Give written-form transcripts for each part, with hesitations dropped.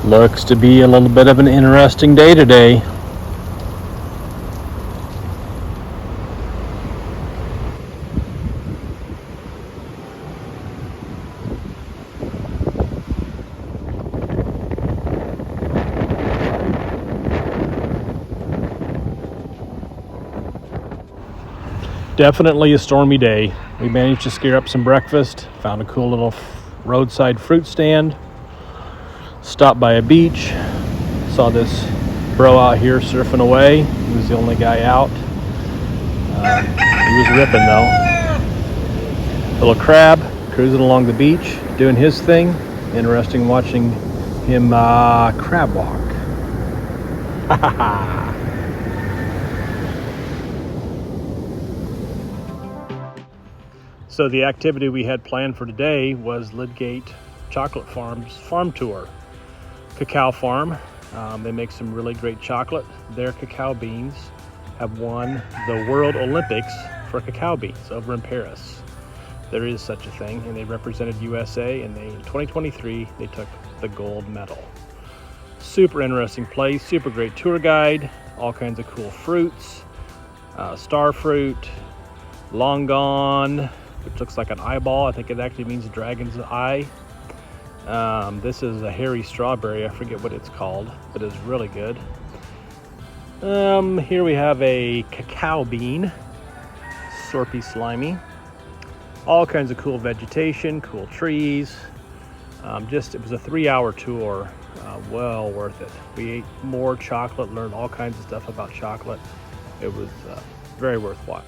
Looks to be a little bit of an interesting day today. Definitely a stormy day. We managed to scare up some breakfast, found a cool little roadside fruit stand, stopped by a beach, saw this bro out here surfing away. He was the only guy out. He was ripping though. Little crab cruising along the beach, doing his thing. Interesting watching him crab walk. So the activity we had planned for today was Lydgate Chocolate Farm's farm tour. Cacao farm. They make some really great chocolate. Their cacao beans have won the World Olympics for cacao beans over in Paris. There is such a thing, and they represented USA, and in 2023 they took the gold medal. Super interesting place, super great tour guide, all kinds of cool fruits, star fruit, long gone, which looks like an eyeball. I think it actually means dragon's eye. This is a hairy strawberry. I forget what it's called, but it's really good. Here we have a cacao bean, Sorpy slimy. All kinds of cool vegetation, cool trees. It was a 3-hour tour, well worth it. We ate more chocolate, learned all kinds of stuff about chocolate. It was very worthwhile.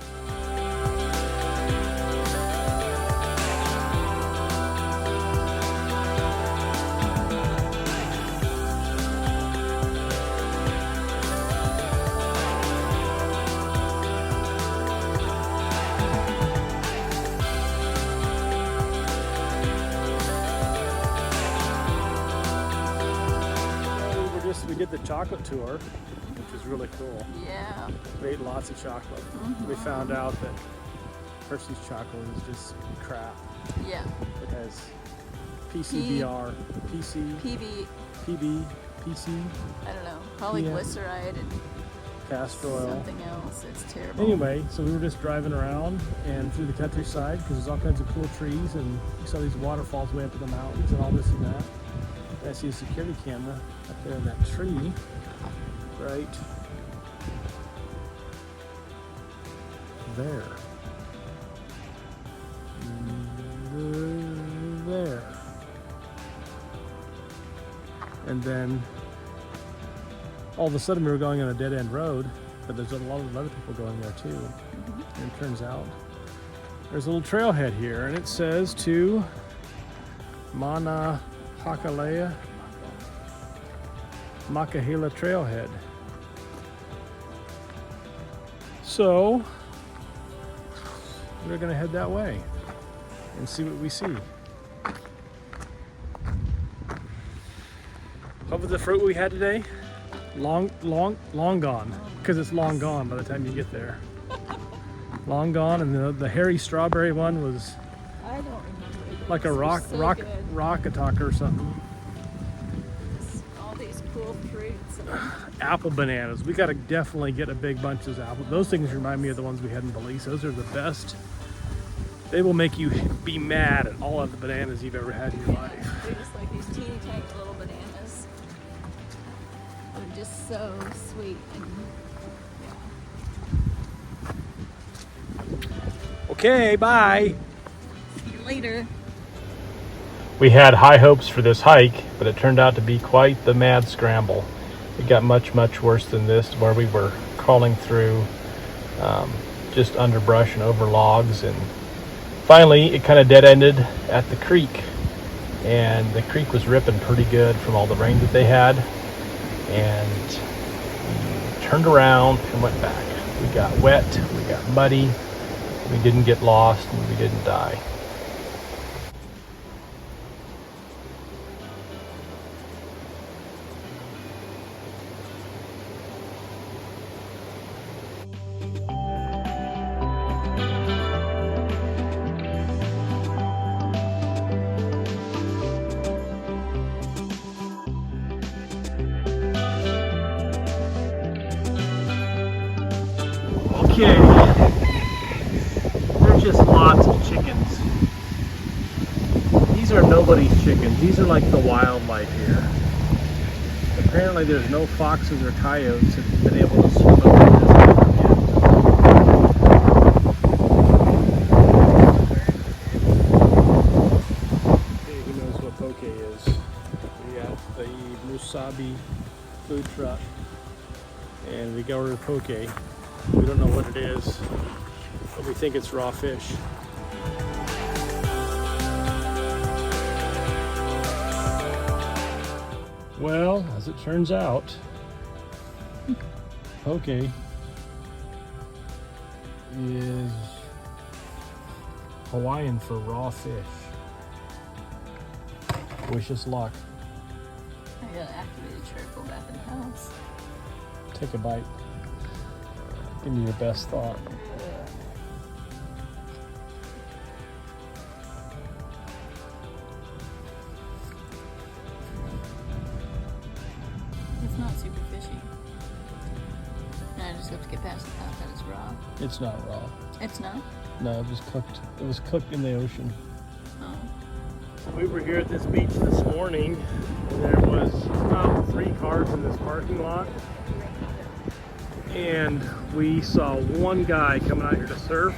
We did the chocolate tour, which was really cool. Yeah. We ate lots of chocolate. Mm-hmm. We found out that Hershey's chocolate is just crap. Yeah. It has PCBR, PB, PC. I don't know, probably glyceride and castor oil. Something else. It's terrible. Anyway, so we were just driving around and through the countryside because there's all kinds of cool trees, and you saw these waterfalls way up in the mountains and all this and that. I see a security camera up there in that tree, right there. There. And then all of a sudden we were going on a dead-end road, but there's a lot of other people going there too. Mm-hmm. And it turns out there's a little trailhead here, and it says to Makahela Trailhead. So we're gonna head that way and see what we see. What was the fruit we had today? Long gone, because it's long gone by the time you get there. Long gone, and the hairy strawberry one was I don't remember. like a rock attacker or something. All these cool fruits. Apple bananas. We gotta definitely get a big bunch of apples. Those things remind me of the ones we had in Belize. Those are the best. They will make you be mad at all of the bananas you've ever had in your life. They're just like these teeny tiny little bananas. They're just so sweet. And, yeah. Okay, bye. See you later. We had high hopes for this hike, but it turned out to be quite the mad scramble. It got much worse than this, where we were crawling through just underbrush and over logs, and finally it kind of dead-ended at the creek, and the creek was ripping pretty good from all the rain that they had, and we turned around and went back. We got wet, we got muddy, we didn't get lost, and we didn't die. Okay. There's just lots of chickens. These are nobody's chickens. These are like the wildlife here. Apparently there's no foxes or coyotes that have been able to swim up in this farm yet. Okay, who knows what poke is? We got the Musabi food truck and we got ordered poke. We don't know what it is, but we think it's raw fish. Well, as it turns out, poke is Hawaiian for raw fish. Wish us luck. I gotta activate the charcoal back in the house. Take a bite. Give me your best thought. It's not super fishy. And I just have to get past the fact that it's raw. It's not raw. It's not? No, it was cooked. It was cooked in the ocean. Oh. We were here at this beach this morning, and there was about 3 cars in this parking lot. And we saw one guy coming out here to surf.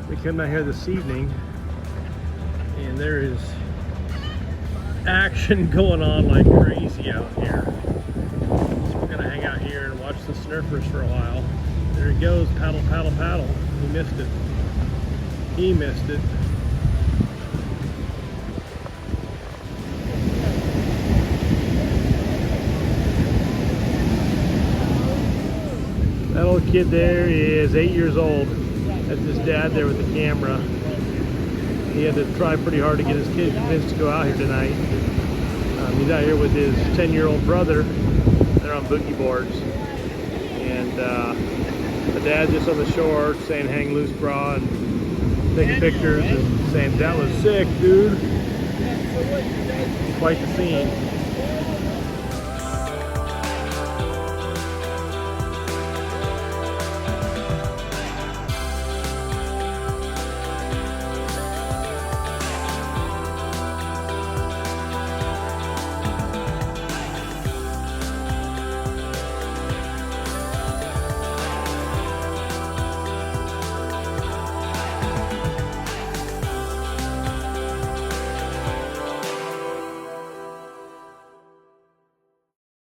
We came out here this evening, and there is action going on like crazy out here. So we're gonna hang out here and watch the surfers for a while. There he goes, paddle, paddle, paddle. He missed it. He missed it. That old kid there is 8 years old. That's his dad there with the camera. He had to try pretty hard to get his kid convinced to go out here tonight. He's out here with his 10-year-old brother. They're on boogie boards. And the dad just on the shore saying hang loose bra and taking pictures and saying that was sick, dude. Quite the scene.